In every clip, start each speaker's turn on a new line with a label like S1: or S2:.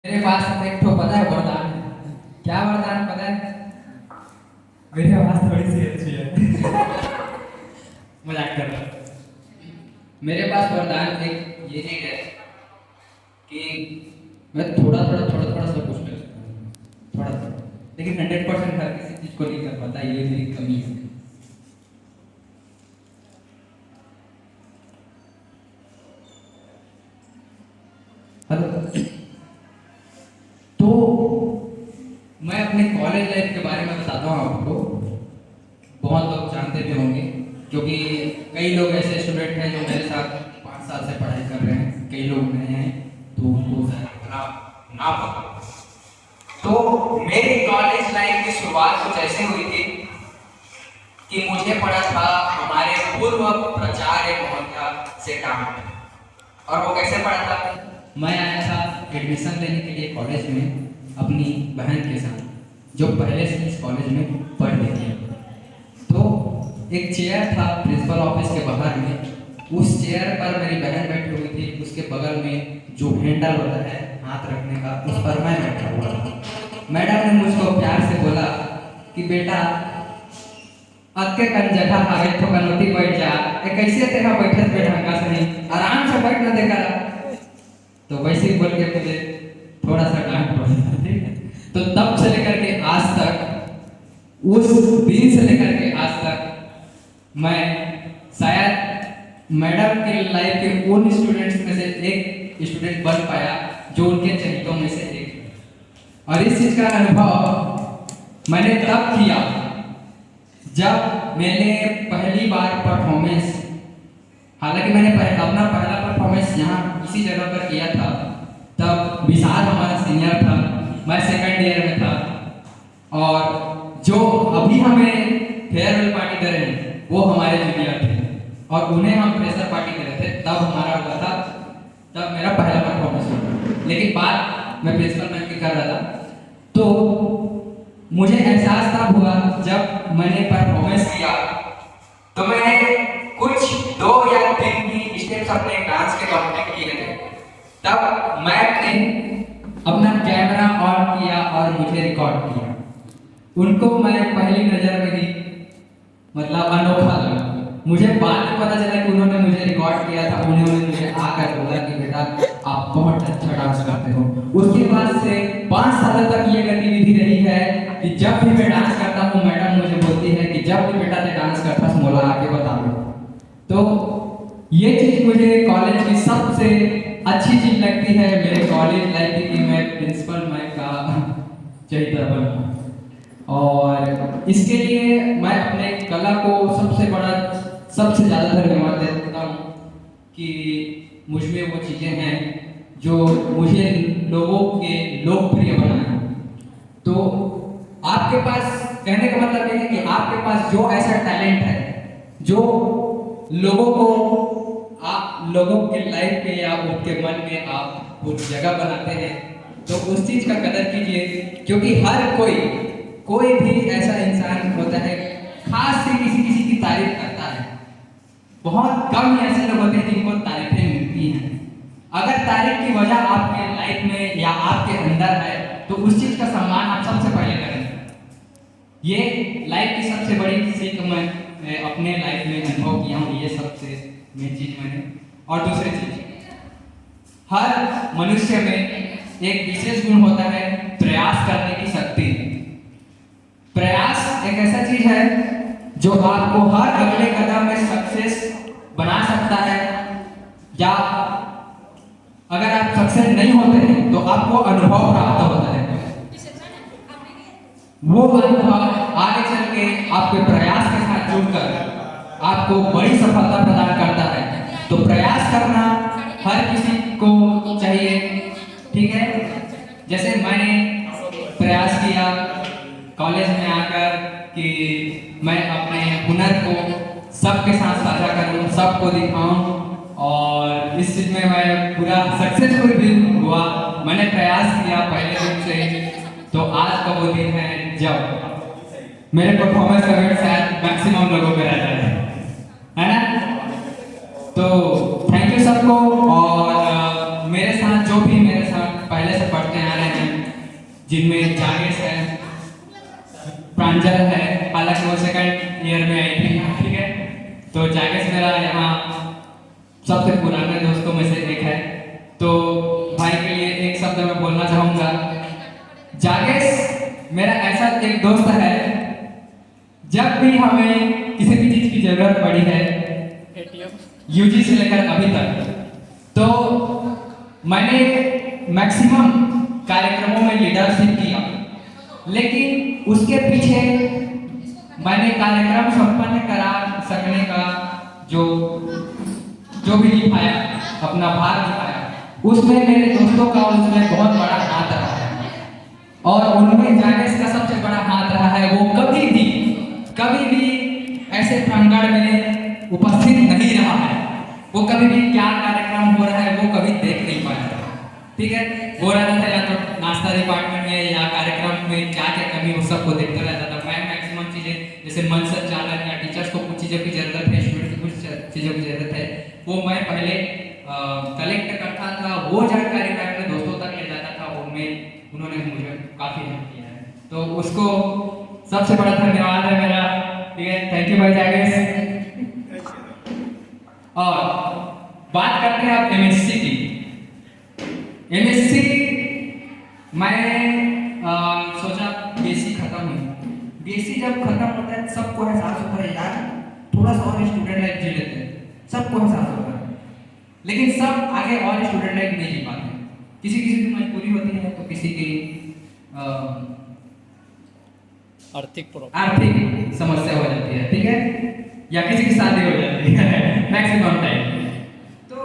S1: मेरे पास एक ठो पता है वरदान है। क्या वरदान पता है? मेरी आवाज थोड़ी सी अच्छी है। मजाक कर रहा हूँ। मेरे पास वरदान एक ये है कि मैं थोड़ा थोड़ा सब कुछ कर सकता हूँ, थोड़ा थोड़ा, लेकिन 100% हर किसी चीज को नहीं कर पाता। ये मेरी कमी है। हेलो। तो मैं अपने कॉलेज लाइफ के बारे में बताता हूँ आपको। बहुत लोग जानते भी होंगे, क्योंकि कई लोग ऐसे स्टूडेंट हैं जो मेरे साथ 5 साल से पढ़ाई कर रहे हैं, कई लोग नए हैं तो उनको शायद इतना ना पता। तो मेरी कॉलेज लाइफ की शुरुआत कुछ ऐसे हुई थी कि मुझे पढ़ा था हमारे पूर्व प्राचार्य महोदया से काम। और वो कैसे पढ़ा था? मैं आया था एडमिशन लेने के लिए कॉलेज में अपनी बहन के साथ, जो पहले से इस कॉलेज में पढ़ रही थी। तो एक चेयर था प्रिंसिपल ऑफिस के बाहर में। उस चेयर पर मेरी बहन बैठी हुई थी, उसके बगल में जो हैंडल होता है हाथ रखने का, उस पर मैं बैठा हुआ था। मैडम ने मुझको प्यार से बोला कि बेटा अक्के कन जगह आगे तो कनौती बैठ जा, कैसे तेरा बैठत पे ढंगा से नहीं, आराम से बैठ ना देकर। तो वैसे ही बोल के मुझे थोड़ा सा डांट पड़ा, ठीक है। तो तब से लेकर के आज तक, उस दिन से लेकर के आज तक, मैं शायद मैडम के लाइफ के उन स्टूडेंट्स में से एक स्टूडेंट बन पाया जो उनके चरित्रों में से एक है। और इस चीज का अनुभव मैंने तब किया जब मैंने पहली बार परफॉर्मेंस, हालांकि मैंने अपना पहला परफॉर्मेंस यहाँ इसी जगह पर किया था। तब विशाल हमारा सीनियर था, मैं सेकंड ईयर में था, और जो अभी हमें फेयरवेल पार्टी दे रहे हैं वो हमारे जूनियर थे, और उन्हें हम फ्रेशर पार्टी दे रहे थे। तब हमारा हुआ था, तब मेरा पहला परफॉर्मेंस हुआ। लेकिन बात मैं प्रिंसिपल मैम की कर रहा था। तो मुझे एहसास तब हुआ जब मैंने परफॉर्मेंस किया, तो मैंने कुछ 2 या 3 की स्टेप्स अपने डांस के कंप्लीट किए थे। तब मैम ने अपना कैमरा ऑन किया और मुझे रिकॉर्ड किया। उनको मैं पहली नजर में ही मतलब अनोखा लगा। मुझे बाद में पता चला कि उन्होंने मुझे रिकॉर्ड किया था। उन्होंने मुझे आकर बोला कि बेटा आप बहुत अच्छा डांस करते हो। उसके बाद से 5 साल तक ये गतिविधि रही है कि जब भी मैं डांस करता हूँ, मैडम मुझे बोलती है कि जब भी बेटा ते डांस करता है मोला आके बता दो। तो ये चीज मुझे कॉलेज की सबसे अच्छी चीज लगती है मेरे कॉलेज लाइफ की। मैं प्रिंसिपल मैम का चरित्र बना, और इसके लिए मैं अपने कला को सबसे ज़्यादा धन्यवाद देता हूँ कि मुझमें वो चीज़ें हैं जो मुझे लोगों के लोकप्रिय बनाए। तो आपके पास, कहने का मतलब ये है कि आपके पास जो ऐसा टैलेंट है जो लोगों को, आप लोगों के लाइफ में या उनके मन में आप वो जगह बनाते हैं, तो उस चीज़ का कदर कीजिए। क्योंकि हर कोई भी ऐसा इंसान होता है खास से किसी किसी की तारीफ करता है। बहुत कम ही ऐसे लोग होते हैं जिनको तारीफें मिलती हैं। अगर तारीफ की वजह आपके लाइफ में या आपके अंदर है तो उस चीज का सम्मान आप सबसे पहले करें। ये लाइफ की सबसे बड़ी सीख मैं अपने लाइफ में अनुभव किया हूँ। ये सबसे मेन चीज मैंने, और दूसरी चीज, हर मनुष्य में एक विशेष गुण होता है प्रयास करने की शक्ति। प्रयास एक ऐसा चीज है जो आपको हर अगले कदम में सक्सेस बना सकता है। या अगर आप सक्सेस नहीं होते हैं तो आपको अनुभव प्राप्त होता है। वो अनुभव आगे चल के आपके प्रयास के साथ जुड़कर आपको बड़ी सफलता प्रदान करता है। तो प्रयास करना हर किसी को चाहिए, ठीक है। जैसे मैंने प्रयास किया कॉलेज में आकर कि मैं अपने हुनर को सबके साथ साझा करूं, सबको दिखाऊं, और इस चीज में मैं पूरा सक्सेसफुल भी हुआ। मैंने प्रयास किया पहले दिन से। तो आज का वो दिन है जब मेरे परफॉर्मेंस का वेट शायद मैक्सिमम लोगों पे रहता है ना। तो थैंक यू सबको। और मेरे साथ जो भी मेरे साथ पहले से पढ़ते हैं
S2: जिनमें जागेश है, प्रांजल है, हालांकि वो सेकंड ईयर में आई थी, ठीक है। तो जागेश मेरा यहाँ सबसे पुराने दोस्तों में से एक है। तो भाई के लिए एक शब्द मैं बोलना चाहूँगा। जागेश मेरा ऐसा एक दोस्त है, जब भी हमें किसी भी चीज़ की ज़रूरत पड़ी है यूजी से लेकर अभी तक, तो मैंने मैक्सिमम कार्यक्रमों में लीडरशिप किया, लेकिन उसके पीछे मैंने कार्यक्रम संपन्न करा सकने का जो भी निभाया, अपना भाग निभाया, उसमें मेरे दोस्तों का उसमें बहुत बड़ा हाथ रहा है। और उनमें जागेश का सबसे बड़ा हाथ रहा है। वो कभी भी ऐसे प्रांगण में उपस्थित नहीं रहा है। वो कभी भी क्या कार्यक्रम हो रहा है वो कभी देख नहीं पाया था, ठीक है। वो रहता था या तो नाश्ता डिपार्टमेंट में या कार्यक्रम में क्या क्या कमी वो सबको देखता रहता था। मैं मैक्सिमम चीज़ें जैसे मंच संचालन या टीचर्स को कुछ चीज़ों की जरूरत है, स्टूडेंट को कुछ चीज़ों की जरूरत है, वो मैं पहले कलेक्ट करता था। वो जानकारी मैं अपने दोस्तों तक ले जाता था। उनमें उन्होंने मुझे काफ़ी हेल्प किया है, तो उसको सबसे बड़ा धन्यवाद है मेरा, ठीक है। थैंक यू भाई जागेश। और बात करते हैं आप एमएससी की। एमएससी मैं सोचा बीएससी खत्म हुई। बीएससी जब खत्म होता है सबको एहसास होता है यार थोड़ा सा और स्टूडेंट लाइफ जी लेते हैं, सबको एहसास होता है, लेकिन सब आगे और स्टूडेंट लाइफ नहीं जी पाते। किसी किसी की मजबूरी होती है, तो किसी की आर्थिक समस्या हो जाती है, ठीक है, या किसी की शादी हो जाती है मैक्सिमम टाइम। तो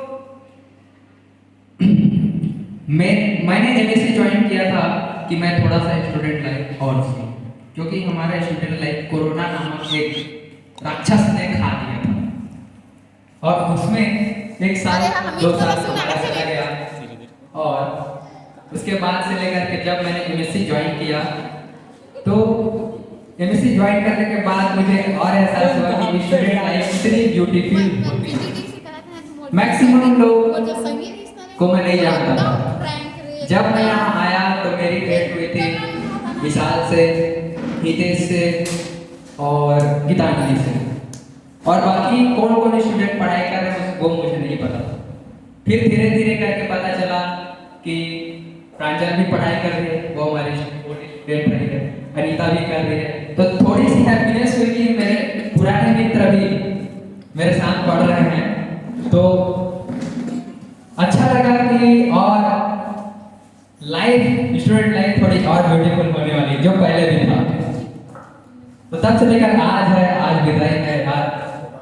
S2: मैंने एमएससी ज्वाइन किया था कि मैं थोड़ा सा स्टूडेंट लाइफ और सीखूं, क्योंकि हमारा स्टूडेंट लाइफ कोरोना नामक एक राक्षस ने खा लिया था, और उसमें एक साल 2 साल हमारा चला गया। और उसके बाद से लेकर के जब मैंने एमएससी ज्वाइन किया, तो एमएससी ज्वाइन करने के बाद मुझे और एहसास हुआ कि स्टूडेंट लाइफ इतनी ब्यूटीफुल होती है। मैक्सिमम लोग को मैं नहीं जानता था। जब मैं यहाँ आया तो मेरी भेंट हुई थी विशाल से, हितेश से और गीतांजलि से, और बाकी कौन कौन स्टूडेंट पढ़ाई कर रहे हैं वो मुझे नहीं पता। फिर धीरे धीरे करके पता चला कि प्रांजल भी पढ़ाई कर रही है, वो हमारी स्टूडेंट रही है, अनीता भी कर रही है। तो थोड़ी सी हैप्पीनेस हुई कि मेरे पुराने मित्र भी मेरे साथ पढ़ रहे हैं, तो अच्छा लगा कि और लाइफ स्टूडेंट लाइफ थोड़ी और ब्यूटीफुल होने वाली जो पहले भी था। तो तब से लेकर आज है, आज विदाई है यार,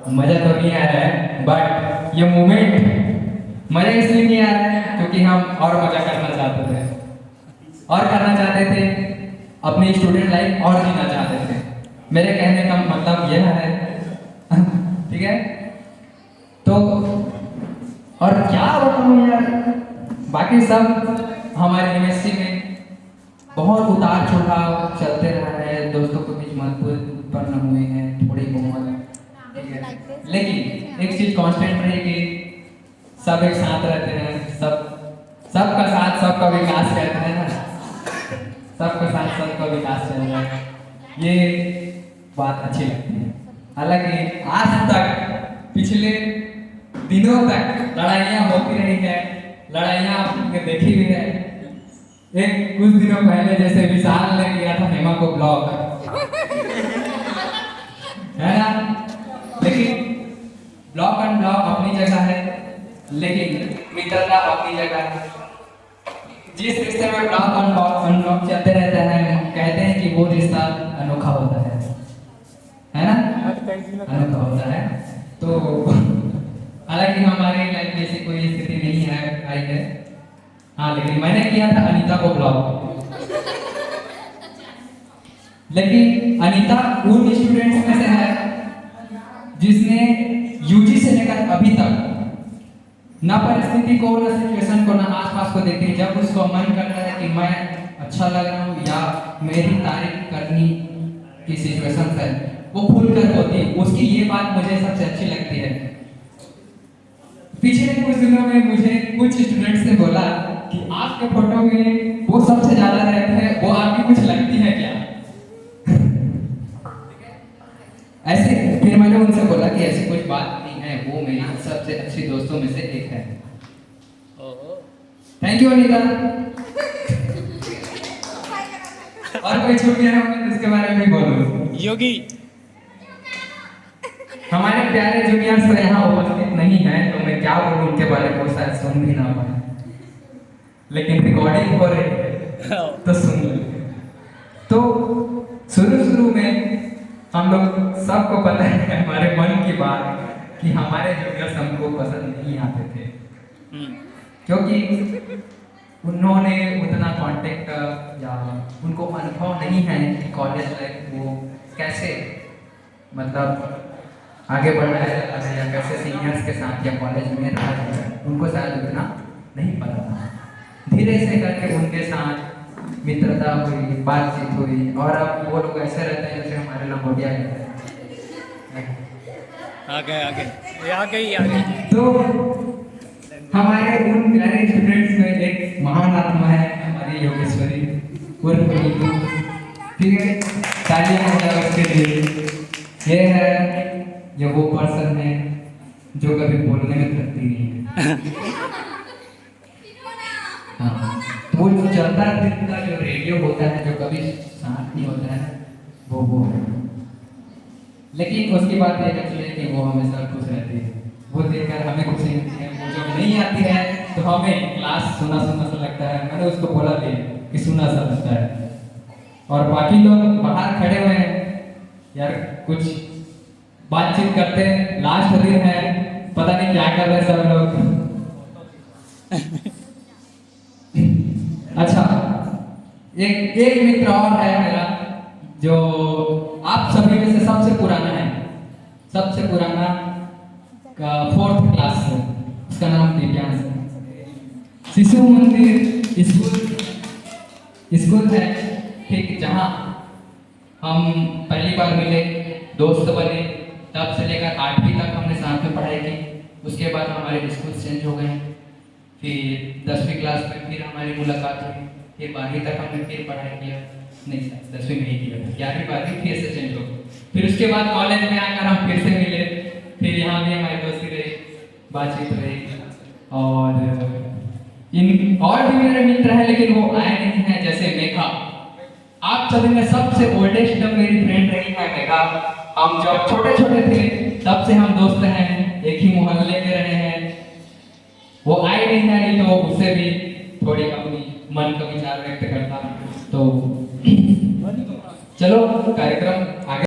S2: मजा तो नहीं आ रहा है, बट ये मोमेंट मजा इसलिए नहीं आ रहा है क्योंकि हम और मजा करना चाहते थे, और करना चाहते थे, अपनी स्टूडेंट लाइफ और जीना चाहते थे। मेरे कहने का मतलब यह है ठीक है। तो और क्या बताऊं यार, बाकी सब हमारे एमएससी में बहुत उतार चढ़ाव चलते रहा है, दोस्तों के बीच मतभेद उत्पन्न हुए हैं थोड़ी बहुत, ठीक है, लेकिन एक चीज कांस्टेंट रहेगी, सब एक साथ रहते हैं, सबका साथ सबका विकास कहते हैं ना, सबका साथ सबका विकास चल रहा है, ये बात अच्छी लगती है। हालांकि आज तक पिछले दिनों तक लड़ाइयाँ होती रही है, लड़ाइयाँ आपने देखी हुई है। एक कुछ दिनों पहले जैसे विशाल ने किया था हेमा को ब्लॉक है ना, लेकिन ब्लॉक अनब्लॉक अपनी जगह है, लेकिन मित्रता अपनी जगह है। जिस रिश्ते में ब्लॉक अनब्लॉक चलते रहते हैं, कहते हैं कि वो रिश्ता अनोखा होता है ना, अनोखा होता है। तो हालांकि हमारे लाइफ में ऐसी कोई स्थिति नहीं है आई है, हाँ, लेकिन मैंने किया था अनीता को ब्लॉक। लेकिन अनीता उन स्टूडेंट्स में से है जिसने यूजी से लेकर अभी तक ना परिस्थिति को, ना सिचुएशन को, ना आसपास को देखती, जब उसको मन करता है कि मैं अच्छा लग रहा हूँ या मेरी तारीफ करनी की सिचुएशन है, वो खुलकर होती। उसकी ये बात मुझे सबसे अच्छी लगती है। पिछले कुछ दिनों में मुझे कुछ स्टूडेंट्स ने बोला कि आपके फोटो में वो सबसे ज्यादा रहते हैं, वो
S1: बात नहीं है, वो मेरी सबसे अच्छी दोस्तों में से एक है। Thank you Anita. और कोई छूट गया है तो इसके बारे में भी बोलो।
S3: योगी
S2: हमारे प्यारे जूनियर्स तो यहाँ उपस्थित नहीं है, तो मैं क्या बोलूँ उनके बारे में, वो शायद सुन भी ना पाए, लेकिन रिकॉर्डिंग हो रही है तो सुन लो। तो शुरू में हम लोग सबको पता है हमारे मन की बात कि हमारे जूनियर्स हमको पसंद नहीं आते थे, क्योंकि उन्होंने उतना कांटेक्ट या उनको अनुभव नहीं है कि कॉलेज लाइफ वो कैसे मतलब आगे बढ़ना है या कैसे सीनियर्स के साथ या कॉलेज में रहा है, उनको शायद उतना नहीं पता था। धीरे से करके उनके साथ मित्रता हुई, बातचीत हुई, और अब वो लोग ऐसे रहते हैं जैसे हमारे लंगोटिया रहते हैं।
S3: आ गई
S2: तो हमारे उन प्यारे स्टूडेंट्स में एक महान आत्मा है हमारी योगेश्वरी उर्फ नीतू। ठीक है, तालियां हो जाए उसके लिए। ये है, ये वो पर्सन है जो कभी बोलने में थकती नहीं है। हाँ, तो वो जो चलता फिरता जो रेडियो होता है, जो कभी शांत नहीं होता है, वो है। लेकिन उसकी बात ये है कि वो हमेशा खुश रहती है, वो देखकर हमें खुशी मिलती है। वो जब नहीं आती है तो हमें क्लास सुना सुना सा लगता है, मैंने उसको बोला भी कि सुना सा लगता है। और बाकी लोग बाहर खड़े हुए हैं यार, कुछ बातचीत करते हैं, लास्ट दिन है, पता नहीं क्या कर रहे हैं सब लोग। अच्छा, एक मित्र और है मेरा जो आप सभी में से सबसे पुराना है, सबसे पुराना का 4th क्लास से, उसका नाम दिव्यांश है। शिशु मंदिर स्कूल है, ठीक, जहाँ हम पहली बार मिले, दोस्त बने, तब से लेकर 8वीं तक हमने साथ में पढ़ाई की। उसके बाद हमारे स्कूल चेंज हो गए, फिर 10वीं क्लास में फिर हमारी मुलाकात हुई, फिर 12वीं तक हमने फिर पढ़ाई किया, नहीं सर 10वीं में ही किया, 11वीं 12वीं फिर से चेंज हो गए। फिर उसके बाद कॉलेज में आकर हम फिर से मिले, फिर यहाँ भी हमारी दोस्ती रही, बातचीत रही। और इन और भी मेरे मित्र हैं, लेकिन वो आए नहीं हैं, जैसे मेघा। आप सभी में सबसे ओल्डेस्ट मेरी फ्रेंड रही है मेघा। हम जब छोटे छोटे थे तब से हम दोस्त हैं, एक ही मोहल्ले के रहे हैं। वो आई नहीं है, नहीं तो उससे भी थोड़ी अपनी मन का विचार व्यक्त करता। तो चलो कार्यक्रम आगे